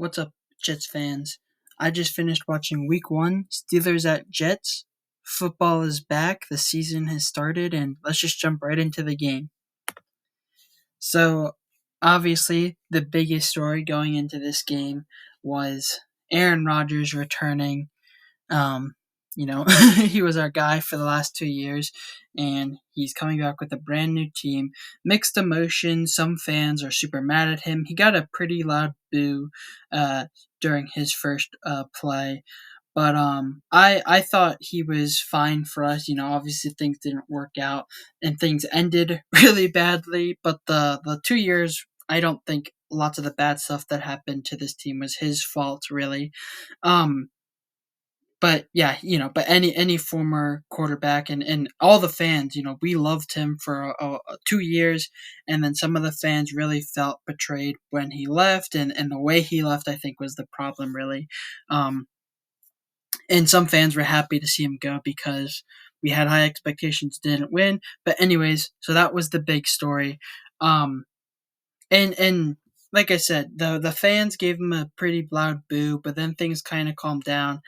What's up, Jets fans? I just finished watching week one, Steelers at Jets. Football is back, the season has started, and let's just jump right into the game. So, obviously, the biggest story going into this game was Aaron Rodgers returning. Um, he was our guy for the last 2 years, and he's coming back with a brand new team. Mixed emotions. Some fans are super mad at him. He got a pretty loud boo during his first play. But I thought he was fine for us. Obviously things didn't work out and things ended really badly. But the 2 years, I don't think lots of the bad stuff that happened to this team was his fault, really. Um, but yeah, but any former quarterback and all the fans, we loved him for 2 years, and then some of the fans really felt betrayed when he left, and the way he left, I think, was the problem, really. Um, and some fans were happy to see him go because we had high expectations, didn't win. But anyways, so that was the big story. Um, and like I said, the fans gave him a pretty loud boo, but then things kind of calmed down,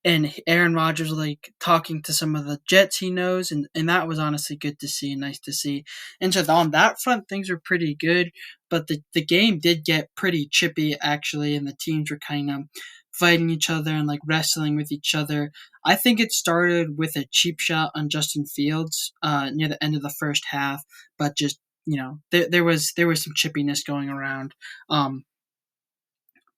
and Aaron Rodgers like talking to some of the Jets he knows, and that was honestly good to see and nice to see. And so on that front, things were pretty good, but the game did get pretty chippy actually, and the teams were kind of fighting each other and like wrestling with each other. I think it started with a cheap shot on Justin Fields near the end of the first half, but just there was some chippiness going around. Um,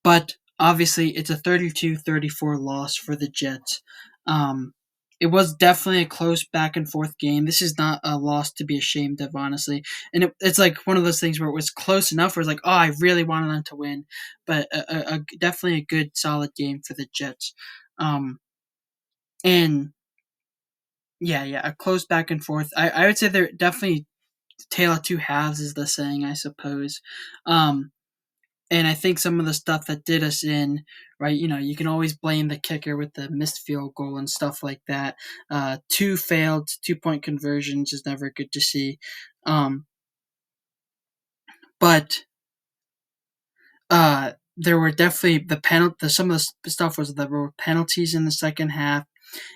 but obviously, it's a 32-34 loss for the Jets. Um, it was definitely a close back and forth game. This is not a loss to be ashamed of, honestly. And it's like one of those things where it was close enough where it's like, oh, I really wanted them to win. But definitely a good, solid game for the Jets. And yeah, a close back and forth. I would say they're definitely tale of two halves is the saying, I suppose. Um, And I think some of the stuff that did us in, right, you can always blame the kicker with the missed field goal and stuff like that. Two failed 2-point conversions is never good to see. Um, but there were definitely some of the stuff was there were penalties in the second half.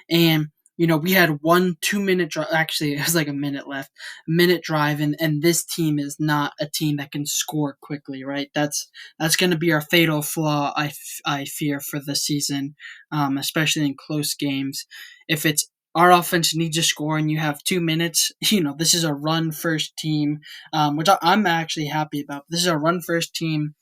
And we had 2 minute drive. Actually, it was like a minute left, minute drive, and this team is not a team that can score quickly, right? That's going to be our fatal flaw. I fear for the season, especially in close games. If it's our offense needs to score and you have 2 minutes, this is a run first team, which I'm actually happy about. This is a run first team.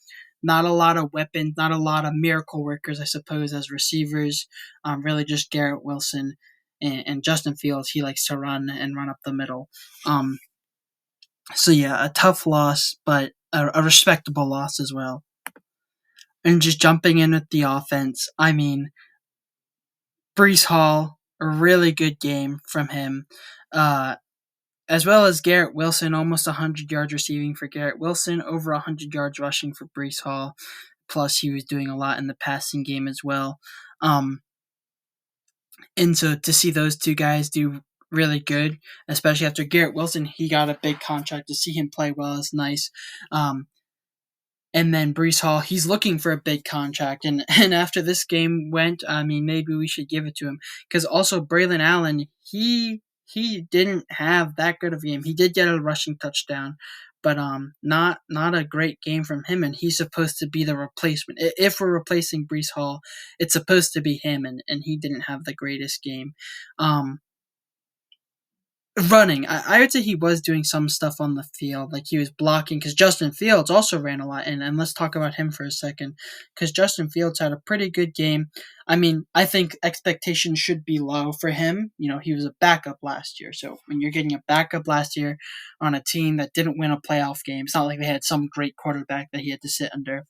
Not a lot of weapons, not a lot of miracle workers, I suppose, as receivers. Really just Garrett Wilson and Justin Fields. He likes to run up the middle. Um, so yeah, a tough loss, but a respectable loss as well. And just jumping in with the offense, I mean, Brees Hall, a really good game from him. Uh, as well as Garrett Wilson, almost 100 yards receiving for Garrett Wilson, over 100 yards rushing for Brees Hall. Plus, he was doing a lot in the passing game as well. Um, and so to see those two guys do really good, especially after Garrett Wilson, he got a big contract. To see him play well is nice. Um, and then Brees Hall, he's looking for a big contract. And after this game went, I mean, maybe we should give it to him. Because also Braylon Allen, he didn't have that good of a game. He did get a rushing touchdown, but not a great game from him. And he's supposed to be the replacement. If we're replacing Brees Hall, it's supposed to be him, and he didn't have the greatest game. Um, Running, I would say he was doing some stuff on the field, like he was blocking, because Justin Fields also ran a lot, and let's talk about him for a second, because Justin Fields had a pretty good game. I mean, I think expectations should be low for him. He was a backup last year, so when you're getting a backup last year on a team that didn't win a playoff game, it's not like they had some great quarterback that he had to sit under.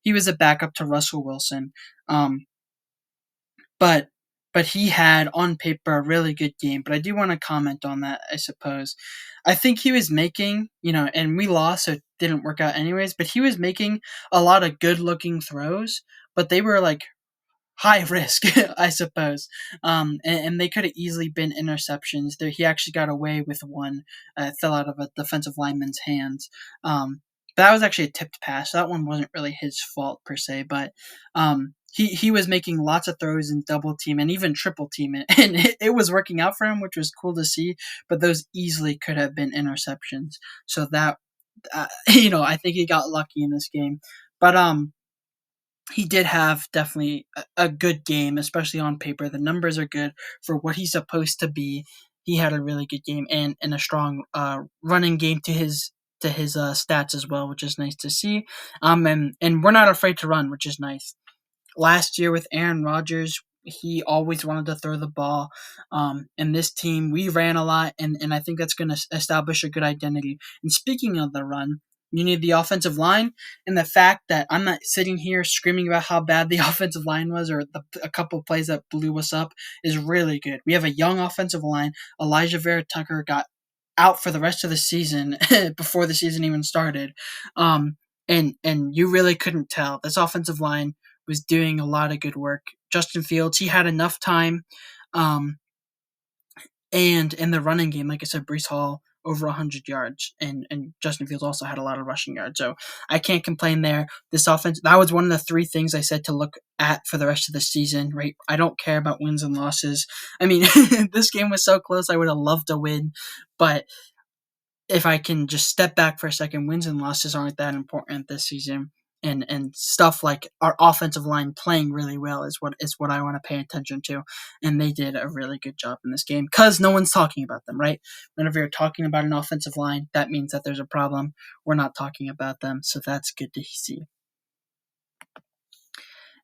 He was a backup to Russell Wilson. Um, but but he had on paper a really good game. But I do want to comment on that, I suppose. I think he was making, and we lost, so it didn't work out anyways, but he was making a lot of good looking throws, but they were like high risk, I suppose. And they could have easily been interceptions. He actually got away with one, fell out of a defensive lineman's hands. that was actually a tipped pass. That one wasn't really his fault per se, but he was making lots of throws in double team and even triple team, and it was working out for him, which was cool to see. But those easily could have been interceptions. So that I think he got lucky in this game. But he did have definitely a good game, especially on paper. The numbers are good for what he's supposed to be. He had a really good game and a strong running game to his stats as well, which is nice to see. And we're not afraid to run, which is nice. Last year with Aaron Rodgers, he always wanted to throw the ball. And this team, we ran a lot, and I think that's going to establish a good identity. And speaking of the run, you need the offensive line, and the fact that I'm not sitting here screaming about how bad the offensive line was or a couple of plays that blew us up is really good. We have a young offensive line. Elijah Vera Tucker got out for the rest of the season before the season even started. And you really couldn't tell. This offensive line was doing a lot of good work. Justin Fields, he had enough time. And in the running game, like I said, Breece Hall over 100 yards, and Justin Fields also had a lot of rushing yards. So I can't complain there. This offense, that was one of the three things I said to look at for the rest of the season, right? I don't care about wins and losses. I mean, this game was so close. I would have loved to win, but if I can just step back for a second, wins and losses aren't that important this season. And stuff like our offensive line playing really well is what I want to pay attention to, and they did a really good job in this game because no one's talking about them, right? Whenever you're talking about an offensive line, that means that there's a problem. We're not talking about them, so that's good to see.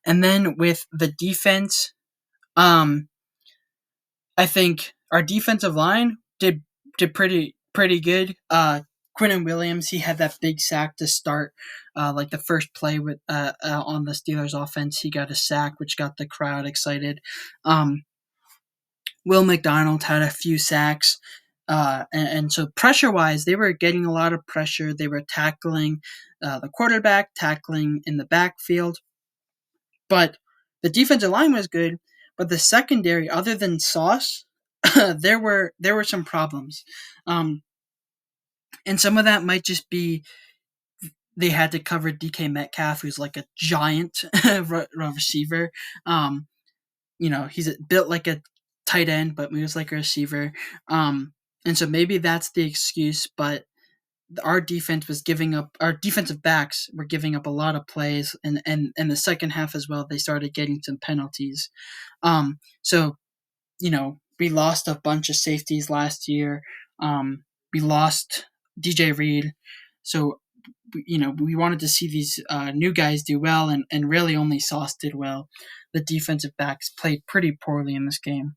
And then with the defense, I think our defensive line did pretty good. Quinnen Williams, he had that big sack to start, like the first play with on the Steelers offense. He got a sack, which got the crowd excited. Will McDonald had a few sacks, and so pressure wise, they were getting a lot of pressure. They were tackling the quarterback, tackling in the backfield, but the defensive line was good. But the secondary, other than Sauce, there were some problems. And some of that might just be they had to cover DK Metcalf, who's like a giant receiver. He's built like a tight end, but moves like a receiver. And so maybe that's the excuse, but our defense was giving up. Our defensive backs were giving up a lot of plays, and the second half as well, they started getting some penalties. So we lost a bunch of safeties last year. We lost DJ Reed. So, we wanted to see these new guys do well, and really only Sauce did well. The defensive backs played pretty poorly in this game.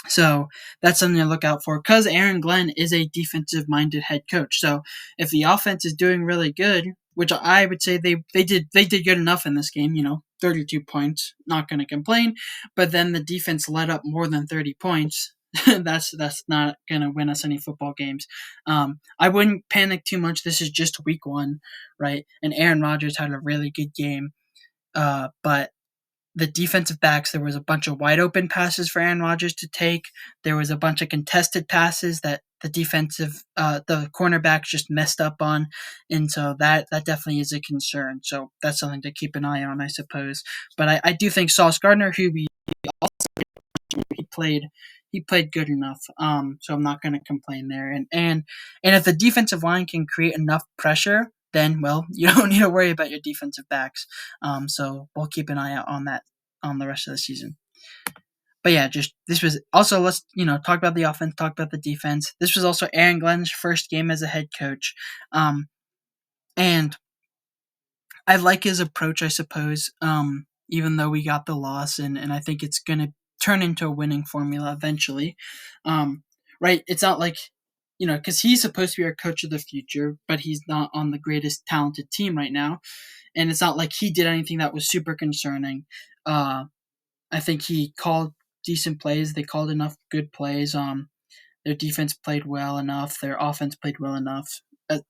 So that's something to look out for because Aaron Glenn is a defensive-minded head coach. So if the offense is doing really good, which I would say they did good enough in this game, 32 points, not going to complain. But then the defense let up more than 30 points. that's not going to win us any football games. I wouldn't panic too much. This is just week 1, right? And Aaron Rodgers had a really good game. But the defensive backs, there was a bunch of wide open passes for Aaron Rodgers to take. There was a bunch of contested passes that the cornerbacks just messed up on. And so that definitely is a concern. So that's something to keep an eye on, I suppose. But I do think Sauce Gardner, who he played good enough. So I'm not going to complain there. And if the defensive line can create enough pressure, then, well, you don't need to worry about your defensive backs. So we'll keep an eye out on that on the rest of the season. But yeah, this was also, let's, talk about the offense, talk about the defense. This was also Aaron Glenn's first game as a head coach. And I like his approach, I suppose, even though we got the loss, and I think it's going to turn into a winning formula eventually. Right? It's not like, because he's supposed to be our coach of the future, but he's not on the greatest talented team right now. And it's not like he did anything that was super concerning. I think he called decent plays. They called enough good plays. Their defense played well enough. Their offense played well enough,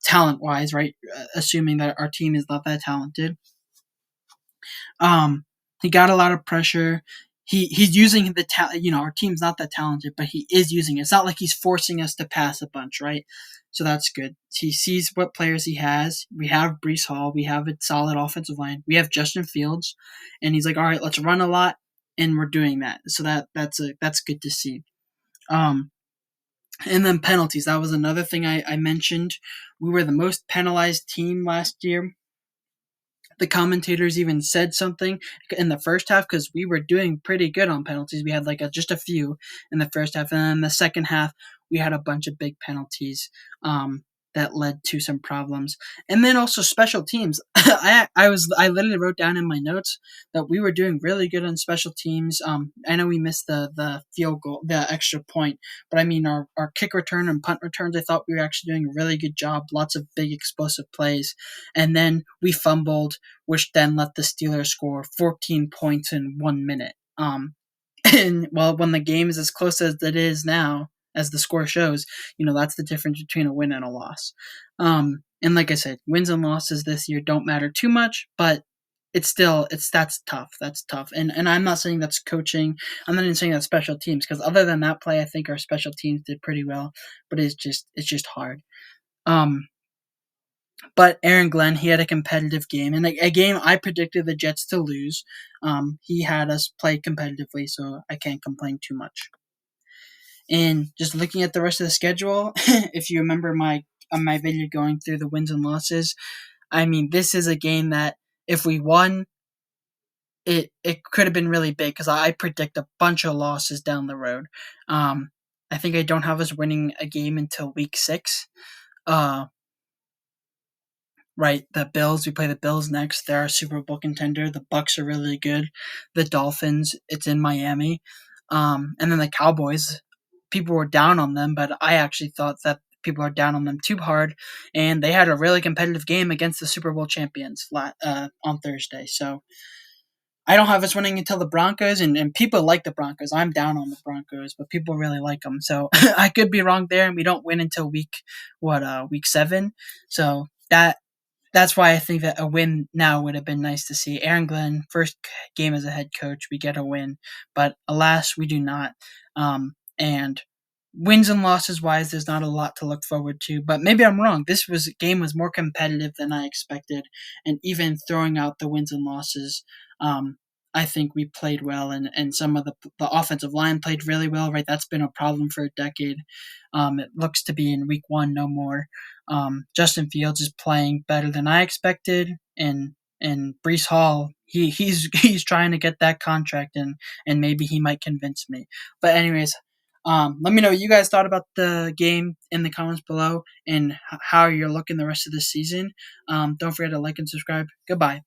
talent-wise, right? Assuming that our team is not that talented. He got a lot of pressure. he's using the talent. Our team's not that talented, but he is using it. It's not like he's forcing us to pass a bunch, right? So that's good. He sees what players he has. We have Brees Hall. We have a solid offensive line. We have Justin Fields, and he's like, all right, let's run a lot, and we're doing that. So that's good to see. Um, and then penalties. That was another thing I mentioned. We were the most penalized team last year. The commentators even said something in the first half because we were doing pretty good on penalties. We had just a few in the first half, and then in the second half we had a bunch of big penalties that led to some problems. And then also special teams. I literally wrote down in my notes that we were doing really good on special teams. I know we missed the field goal, the extra point, but I mean our kick return and punt returns. I thought we were actually doing a really good job. Lots of big explosive plays, and then we fumbled, which then let the Steelers score 14 points in 1 minute. And well, when the game is as close as it is now, as the score shows, that's the difference between a win and a loss. And like I said, wins and losses this year don't matter too much, but that's tough. That's tough. And I'm not saying that's coaching. I'm not even saying that's special teams, because other than that play, I think our special teams did pretty well, but it's just hard. But Aaron Glenn, he had a competitive game, and a game I predicted the Jets to lose. He had us play competitively, so I can't complain too much. And just looking at the rest of the schedule, if you remember my video going through the wins and losses, I mean, this is a game that if we won, it could have been really big, because I predict a bunch of losses down the road. I think I don't have us winning a game until week 6. Right, the Bills. We play the Bills next. They're a Super Bowl contender. The Bucks are really good. The Dolphins. It's in Miami. And then the Cowboys. People were down on them, but I actually thought that people are down on them too hard. And they had a really competitive game against the Super Bowl champions on Thursday. So I don't have us winning until the Broncos, and people like the Broncos. I'm down on the Broncos, but people really like them. So I could be wrong there, and we don't win until week 7. So that's why I think that a win now would have been nice to see. Aaron Glenn, first game as a head coach, we get a win, but alas, we do not. And wins and losses wise, there's not a lot to look forward to, but maybe I'm wrong. This game was more competitive than I expected, and even throwing out the wins and losses, I think we played well, and some of the offensive line played really well, right? That's been a problem for a decade. It looks to be in week 1 no more. Justin Fields is playing better than I expected, and Brees Hall, he's trying to get that contract, and maybe he might convince me. But anyways, let me know what you guys thought about the game in the comments below, and how you're looking the rest of the season. Don't forget to like and subscribe. Goodbye.